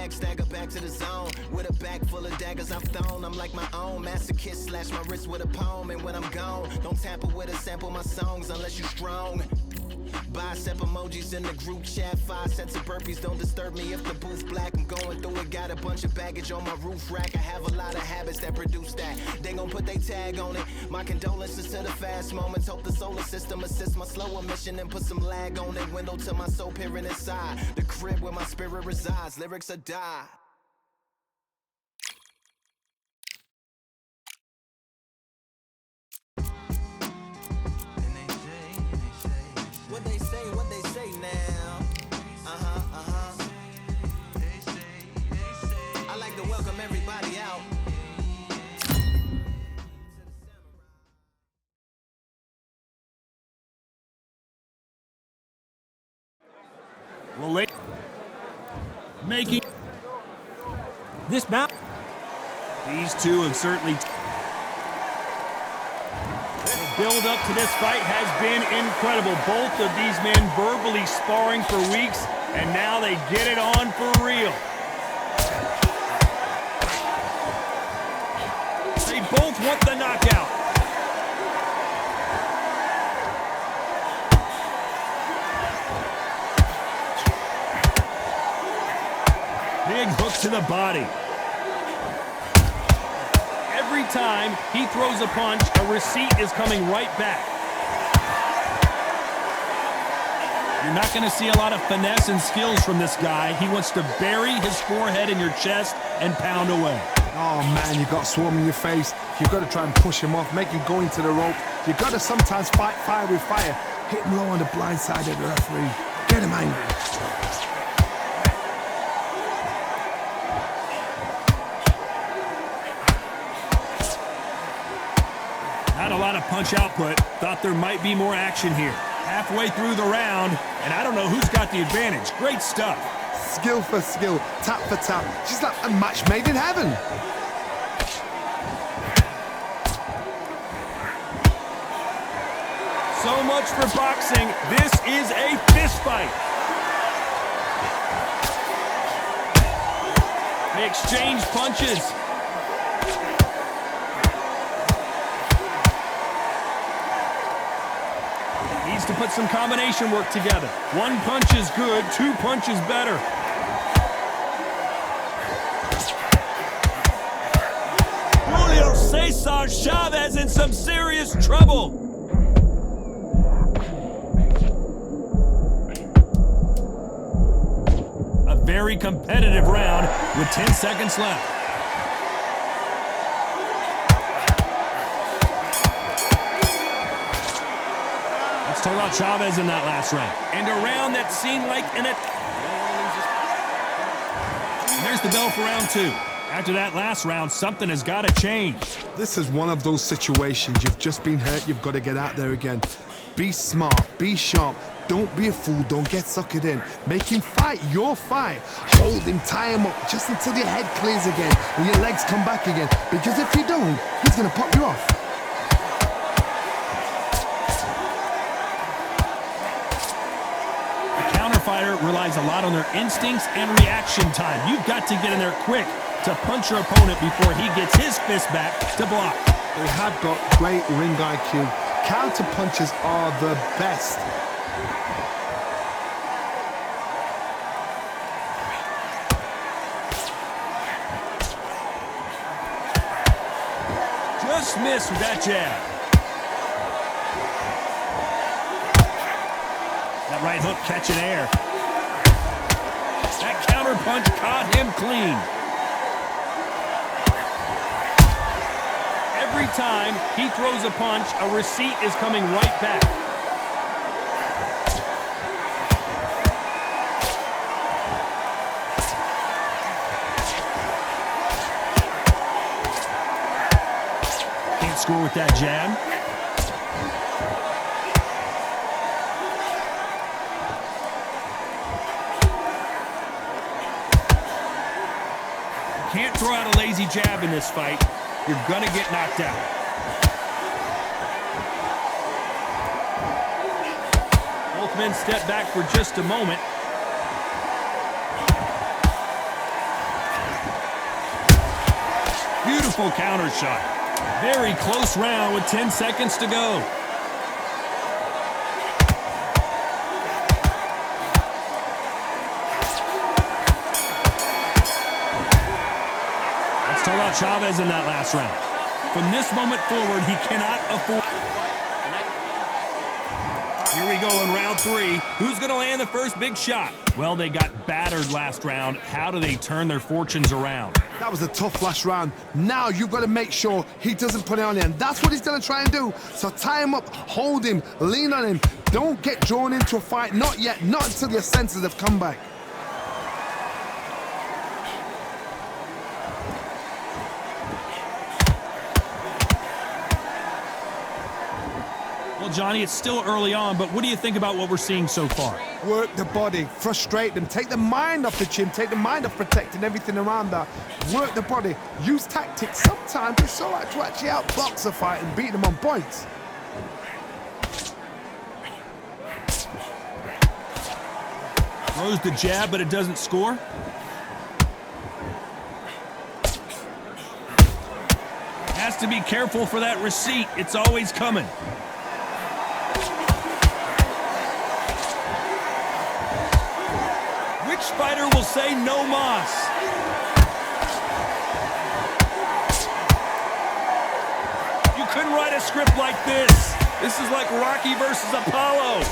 bag, stagger back to the zone. With a bag full of daggers I've thrown. I'm like my own masochist, slash my wrist with a poem. And when I'm gone, don't tamper with or sample my songs unless you strong. Bicep emojis in the group chat, 5 sets of burpees, don't disturb me if the booth black. I'm going through it, got a bunch of baggage on my roof rack. I have a lot of habits that produce that. They gon' put they tag on it. My condolences to the fast moments. Hope the solar system assists my slower mission and put some lag on it. Window to my soul peering inside the crib where my spirit resides. Lyrics are die. What they say now. I like to welcome everybody out. Well, making this map. These two have certainly. The build up to this fight has been incredible. Both of these men verbally sparring for weeks, and now they get it on for real. They both want the knockout. Big hook to the body. Every time he throws a punch, a receipt is coming right back. You're not going to see a lot of finesse and skills from this guy. He wants to bury his forehead in your chest and pound away. Oh man, you got swarm in your face. You've got to try and push him off, make him go into the rope. You've got to sometimes fight fire with fire. Hit him low on the blind side of the referee. Get him angry. Not a lot of punch output. Thought there might be more action here. Halfway through the round, and I don't know who's got the advantage. Great stuff. Skill for skill, tap for tap. Just like a match made in heaven. So much for boxing. This is a fist fight. They exchange punches. Needs to put some combination work together. One punch is good, 2 punches better. Julio Cesar Chavez in some serious trouble. A very competitive round with 10 seconds left. Let's talk about Chavez in that last round. And a round that seemed like There's the bell for round 2. After that last round, something has got to change. This is one of those situations. You've just been hurt. You've got to get out there again. Be smart. Be sharp. Don't be a fool. Don't get suckered in. Make him fight your fight. Hold him. Tie him up just until your head clears again and your legs come back again. Because if you don't, he's going to pop you off. Fighter relies a lot on their instincts and reaction time. You've got to get in there quick to punch your opponent before he gets his fist back to block. They have got great ring IQ. Counter punches are the best. Just missed with that jab. That right hook catching air. That counter punch caught him clean. Every time he throws a punch, a receipt is coming right back. Can't score with that jab. Can't throw out a lazy jab in this fight. You're gonna get knocked out. Both men step back for just a moment. powerful counter shot. Very close round with 10 seconds to go. Let's talk about Chavez in that last round. From this moment forward, he cannot afford... Here we go in round 3. Who's going to land the first big shot? Well, they got battered last round. How do they turn their fortunes around? That was a tough last round. Now you've got to make sure he doesn't put it on you, and that's what he's going to try and do. So tie him up, hold him, lean on him. Don't get drawn into a fight. Not yet. Not until your senses have come back. Well, Johnny, it's still early on, but what do you think about what we're seeing so far? Work the body, frustrate them, take the mind off the chin, take the mind off protecting everything around that. Work the body, use tactics. Sometimes it's all right to actually outbox a fight and beat them on points. Throws the jab, but it doesn't score. Has to be careful for that receipt. It's always coming. Which fighter will say no mas? You couldn't write a script like this. This is like Rocky versus Apollo.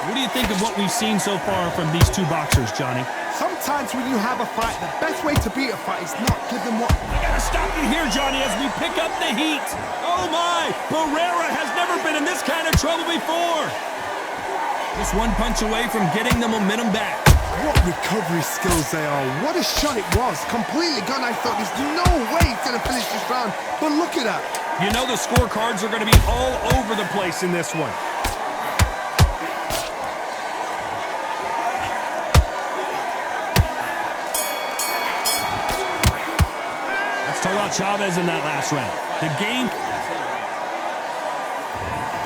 What do you think of what we've seen so far from these two boxers, Johnny? Sometimes when you have a fight, the best way to beat a fight is not give them what... I gotta stop you here, Johnny, as we pick up the heat. Oh my! Barrera has never been in this kind of trouble before. Just one punch away from getting the momentum back. What recovery skills they are. What a shot it was. Completely gone. I thought there's no way he's gonna finish this round. But look at that. You know the scorecards are gonna be all over the place in this one. Talk about Chavez in that last round. The game.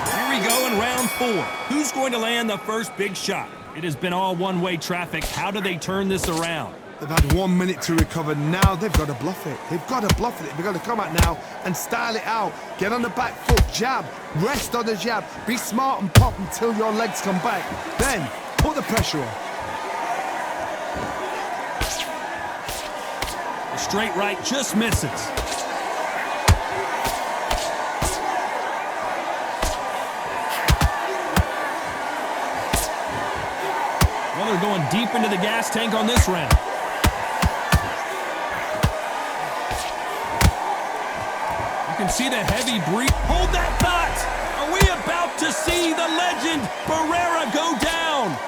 Here we go in round 4. Who's going to land the first big shot? It has been all one-way traffic. How do they turn this around? They've had 1 minute to recover. Now they've got to bluff it. They've got to bluff it. They've got to come out now and style it out. Get on the back foot, jab, rest on the jab. Be smart and pop until your legs come back. Then put the pressure on. Straight right just misses. Well, they're going deep into the gas tank on this round. You can see the heavy breath. Hold that thought! Are we about to see the legend Barrera go down?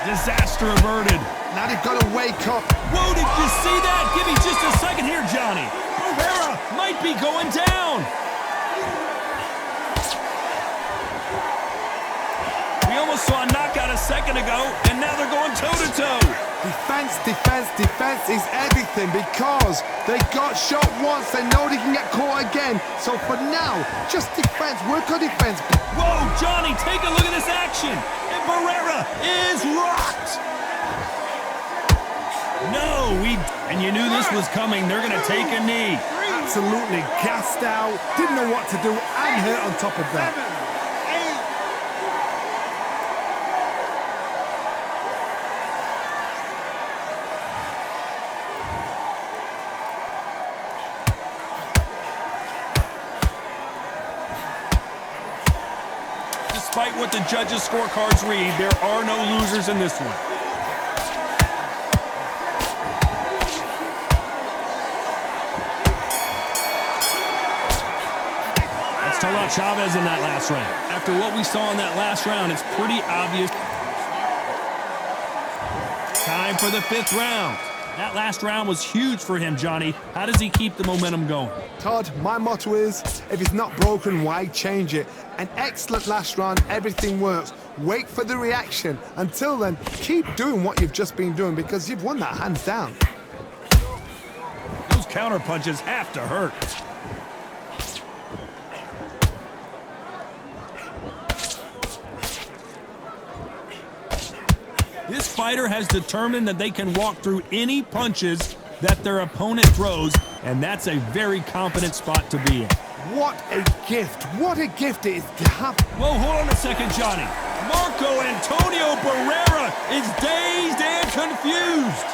Disaster averted. Now they've got to wake up. Whoa, did you see that? Give me just a second here, Johnny. Barrera might be going down. We almost saw a knockout a second ago, and now they're going toe-to-toe. Defense, defense, defense is everything because they got shot once. They know they can get caught again. So for now, just defense. Work on defense. Whoa, Johnny, take a look at this action. And Barrera is rocked. No, and you knew this was coming. They're going to take a knee. Absolutely gassed out. Didn't know what to do and hurt on top of that. Despite what the judges' scorecards read, there are no losers in this one. Let's talk about Chavez in that last round. After what we saw in that last round, it's pretty obvious. Time for the 5th round. That last round was huge for him, Johnny. How does he keep the momentum going? Todd, my motto is, if it's not broken, why change it? An excellent last round, everything works. Wait for the reaction. Until then, keep doing what you've just been doing because you've won that hands down. Those counter punches have to hurt. fighter has determined that they can walk through any punches that their opponent throws, and that's a very confident spot to be in. What a gift. What a gift it is to have. Whoa, hold on a second, Johnny. Marco Antonio Barrera is dazed and confused.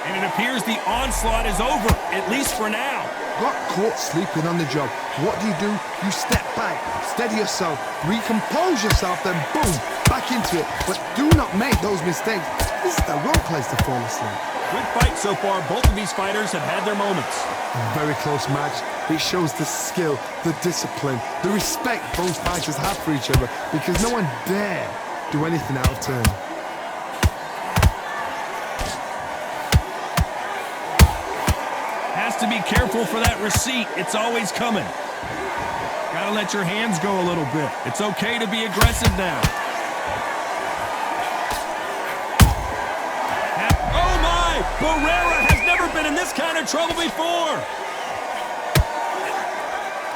And it appears the onslaught is over, at least for now. Got caught sleeping on the job. What do? You step back, steady yourself, recompose yourself, then boom, back into it. But do not make those mistakes. This is the wrong place to fall asleep. Good fight so far. Both of these fighters have had their moments. A very close match. It shows the skill, the discipline, the respect both fighters have for each other, because no one dare do anything out of turn. Has to be careful for that receipt. It's always coming. Gotta let your hands go a little bit. It's okay to be aggressive now. Oh my! Barrera has never been in this kind of trouble before.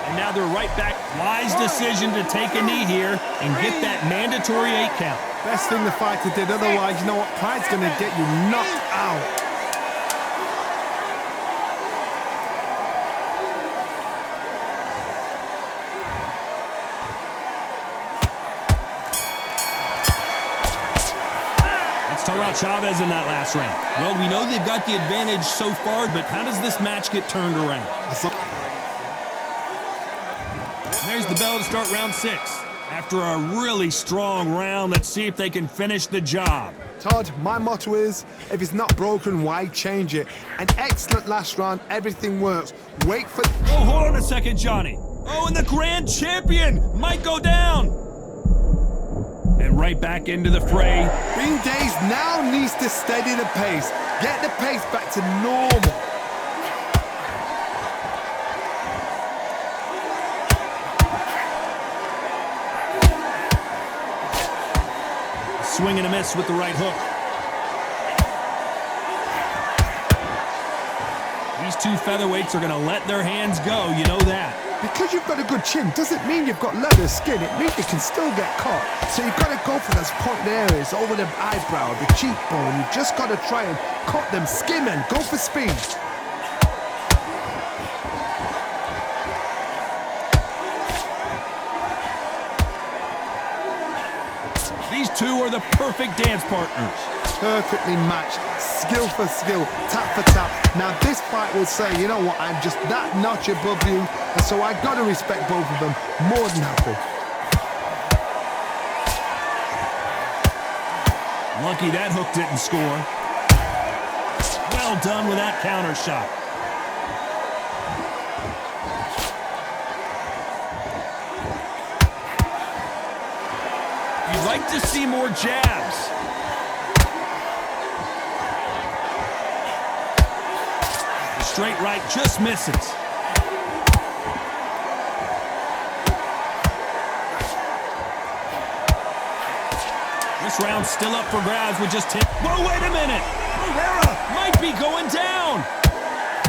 And now they're right back. Wise decision to take a knee here and get that mandatory 8 count. Best thing the fighter did, otherwise, you know what? Pride's gonna get you knocked out. Talk about Chavez in that last round. Well, we know they've got the advantage so far, but how does this match get turned around? There's the bell to start round 6. After a really strong round, let's see if they can finish the job. Todd, my motto is, if it's not broken, why change it? An excellent last round, everything works. Wait for... Oh, hold on a second, Johnny. Oh, and the grand champion might go down. And right back into the fray. Being dazed now needs to steady the pace. Get the pace back to normal. Swing and a miss with the right hook. These two featherweights are going to let their hands go, you know that. Because you've got a good chin doesn't mean you've got leather skin. It means you can still get caught. So you've got to go for those point areas, over the eyebrow, the cheekbone. You've just got to try and cut them, skim and go for speed. These two are the perfect dance partners. Perfectly matched, skill for skill, tap for tap. Now this fight will say, you know what, I'm just that notch above you, and so I gotta respect both of them more than happy. Lucky that hook didn't score. Well done with that counter shot. You'd like to see more jabs. The straight right just misses. This round's still up for grabs with just 10. Whoa, wait a minute! Barrera might be going down!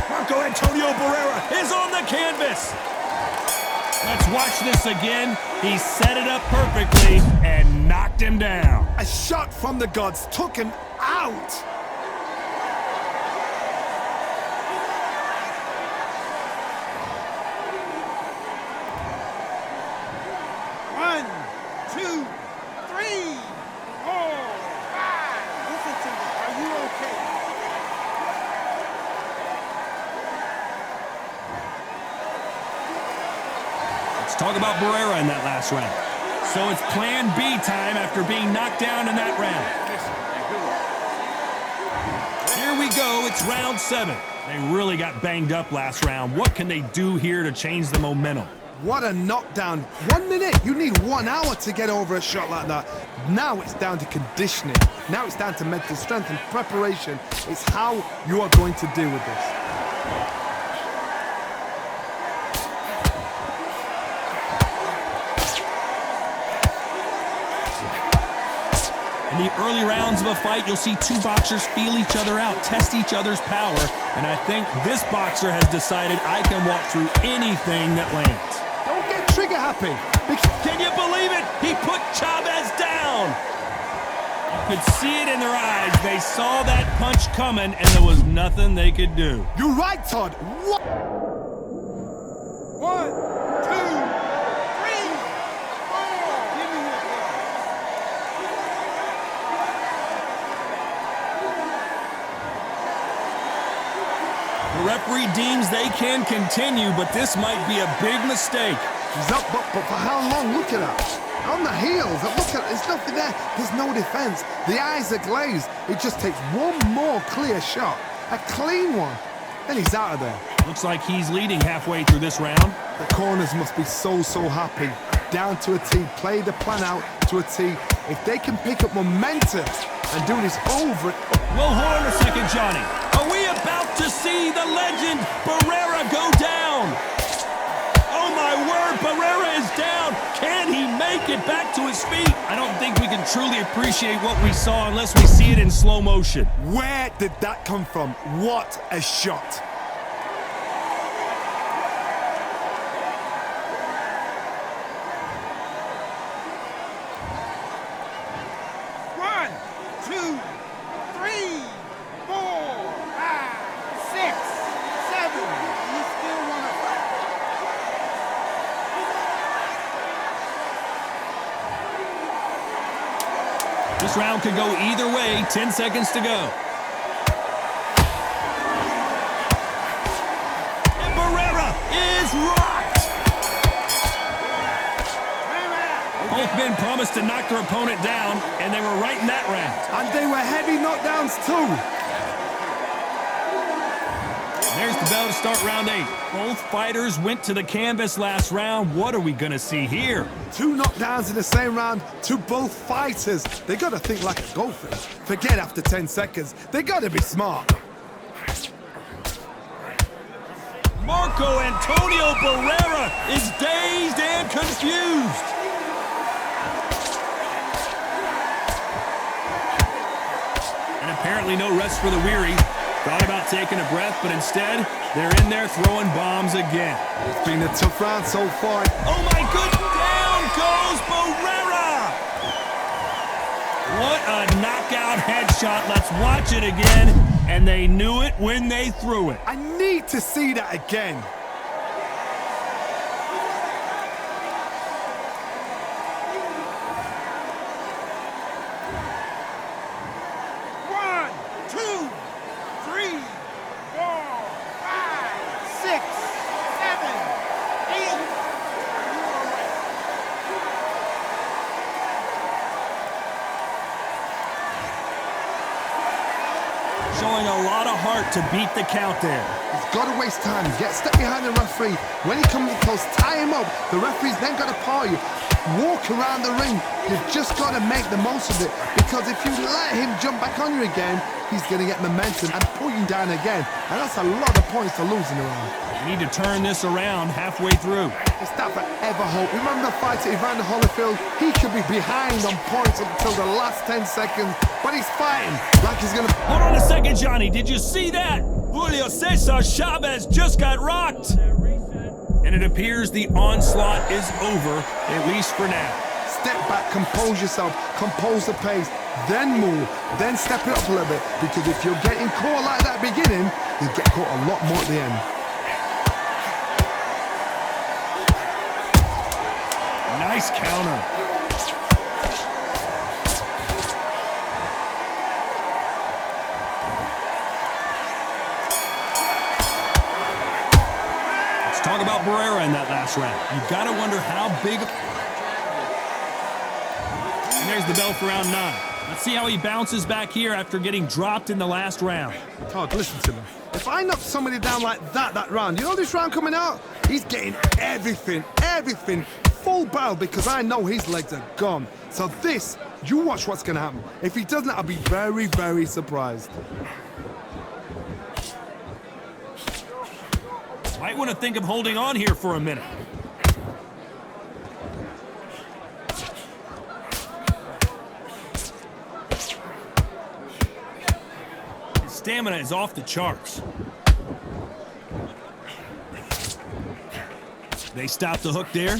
Marco Antonio Barrera is on the canvas! Let's watch this again. He set it up perfectly and knocked him down. A shot from the gods took him out! One, two, three, four, five. Listen to me. Are you okay? Let's talk about Barrera in that last round. So it's plan B time after being knocked down in that round. Here we go, it's round 7. They really got banged up last round. What can they do here to change the momentum? What a knockdown. 1 minute, you need 1 hour to get over a shot like that. Now it's down to conditioning. Now it's down to mental strength and preparation. It's how you are going to deal with this. In the early rounds of a fight, you'll see two boxers feel each other out, test each other's power, and I think this boxer has decided I can walk through anything that lands. Don't get trigger happy. Can you believe it? He put Chavez down. You could see it in their eyes. They saw that punch coming, and there was nothing they could do. You're right, Todd. What? 1, 2, 3, 4. Give me your blood. The referee deems they can continue, but this might be a big mistake. He's up, but for how long? Look at that. On the heels. Look at it. There's nothing there. There's no defense. The eyes are glazed. It just takes one more clear shot. A clean one. And he's out of there. Looks like he's leading halfway through this round. The corners must be so happy. Down to a T. Play the plan out to a T. If they can pick up momentum and do this over it. Well, hold on a second, Johnny. Are we about to see the legend Barrera go down? Oh my word, Barrera is down. Can he make it back to his feet? I don't think we can truly appreciate what we saw unless we see it in slow motion. Where did that come from? What a shot. One, two, three, 4, 5, 6, 7. You still want to fight? This round could go either way. 10 seconds to go. And Barrera is rocked. Both men promised to knock their opponent down, and they were right in that round. And they were heavy knockdowns too. There's the bell to start round 8. Both fighters went to the canvas last round. What are we going to see here? 2 knockdowns in the same round to both fighters. They got to think like a goldfish. Forget after 10 seconds. They got to be smart. Marco Antonio Barrera is dazed and confused. And apparently no rest for the weary. Thought about taking a breath, but instead, they're in there throwing bombs again. It's been a tough round so far. Oh my goodness, down goes Barrera! What a knockout headshot. Let's watch it again. And they knew it when they threw it. I need to see that again. One, two, 3, 4, 5, 6, 7, 8. Showing a lot of heart to beat the count there. He's got to waste time. Step behind the referee. When he comes in close, tie him up. The referee's then got to paw you. Walk around the ring. You've just got to make the most of it. Because if you let him jump back on you again, he's going to get momentum and pull you down again. And that's a lot of points to lose in a round. We need to turn this around halfway through. It's that forever hope. Remember the fight at Evander Holyfield? He could be behind on points until the last 10 seconds, but he's fighting like he's going to... Hold on a second, Johnny. Did you see that? Julio Cesar Chavez just got rocked. And it appears the onslaught is over, at least for now. Step back, compose yourself, compose the pace, then move, then step it up a little bit. Because if you're getting caught like that beginning, you'll get caught a lot more at the end. Nice counter. Let's talk about Barrera in that last round. You've got to wonder how big... And there's the bell for round 9. Let's see how he bounces back here after getting dropped in the last round. Todd, listen to me. If I knock somebody down like that round, you know this round coming out? He's getting everything, full barrel, because I know his legs are gone. So this, you watch what's going to happen. If he doesn't, I'll be very, very surprised. Might want to think of holding on here for a minute. His stamina is off the charts. They stop the hook there.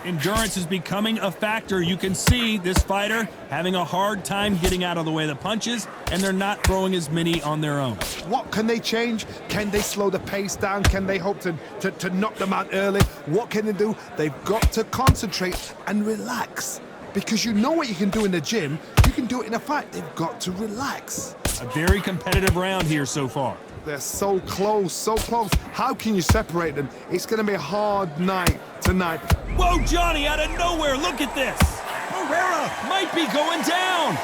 Endurance is becoming a factor. You can see this fighter having a hard time getting out of the way of the punches, and they're not throwing as many on their own. What can they change? Can they slow the pace down? Can they hope to knock them out early? What can they do? They've got to concentrate and relax. Because you know what you can do in the gym, you can do it in a fight. They've got to relax. A very competitive round here so far. They're so close, so close. How can you separate them? It's going to be a hard night tonight. Whoa, Johnny, out of nowhere, look at this. Barrera might be going down.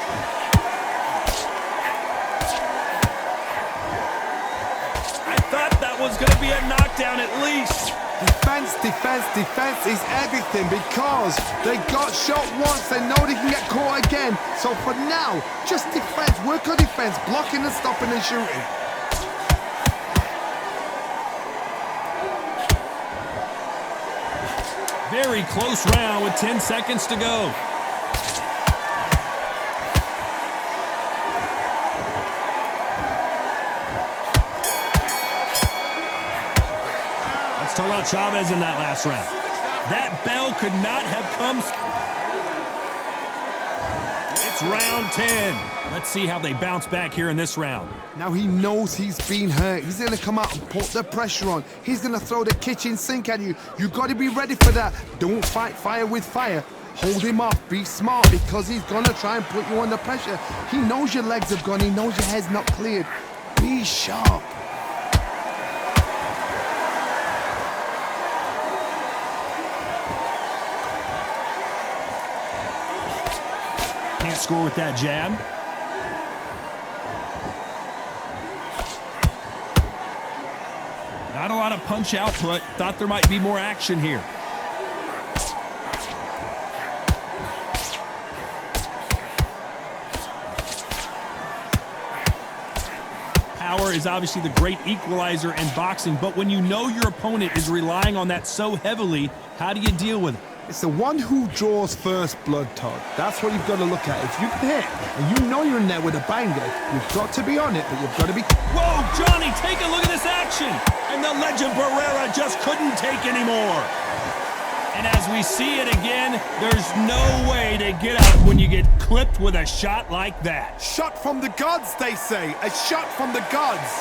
I thought that was going to be a knockdown at least. Defense, defense, defense is everything because they got shot once. They know they can get caught again. So for now, just defense. Work on defense, blocking and stopping and shooting. Very close round with 10 seconds to go. Let's talk about Chavez in that last round. That bell could not have come. It's round 10. Let's see how they bounce back here in this round. Now he knows he's been hurt. He's going to come out and put the pressure on. He's going to throw the kitchen sink at you. You got to be ready for that. Don't fight fire with fire. Hold him off. Be smart because he's going to try and put you under pressure. He knows your legs have gone. He knows your head's not cleared. Be sharp. Can't score with that jab. Not a lot of punch output. Thought there might be more action here. Power is obviously the great equalizer in boxing, but when you know your opponent is relying on that so heavily, how do you deal with it? It's the one who draws first blood, Todd. That's what you've got to look at. If you can hit and you know you're in there with a banger, you've got to be on it, but you've got to be... Whoa, Johnny, take a look at this action. And the legend Barrera just couldn't take anymore. And as we see it again, there's no way to get out when you get clipped with a shot like that. Shot from the gods, they say. A shot from the gods.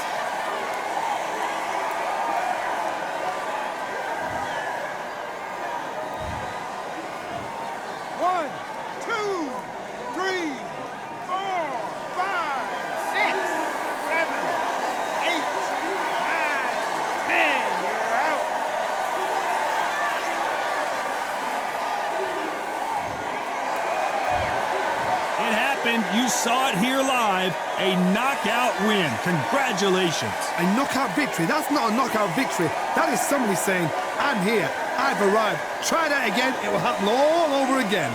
One, two, three, four, five, six, seven, eight, nine, 10. You're out. It happened. You saw it here live. A knockout win. Congratulations. A knockout victory. That's not a knockout victory. That is somebody saying, I'm here. I've arrived. Try that again. It will happen all over again.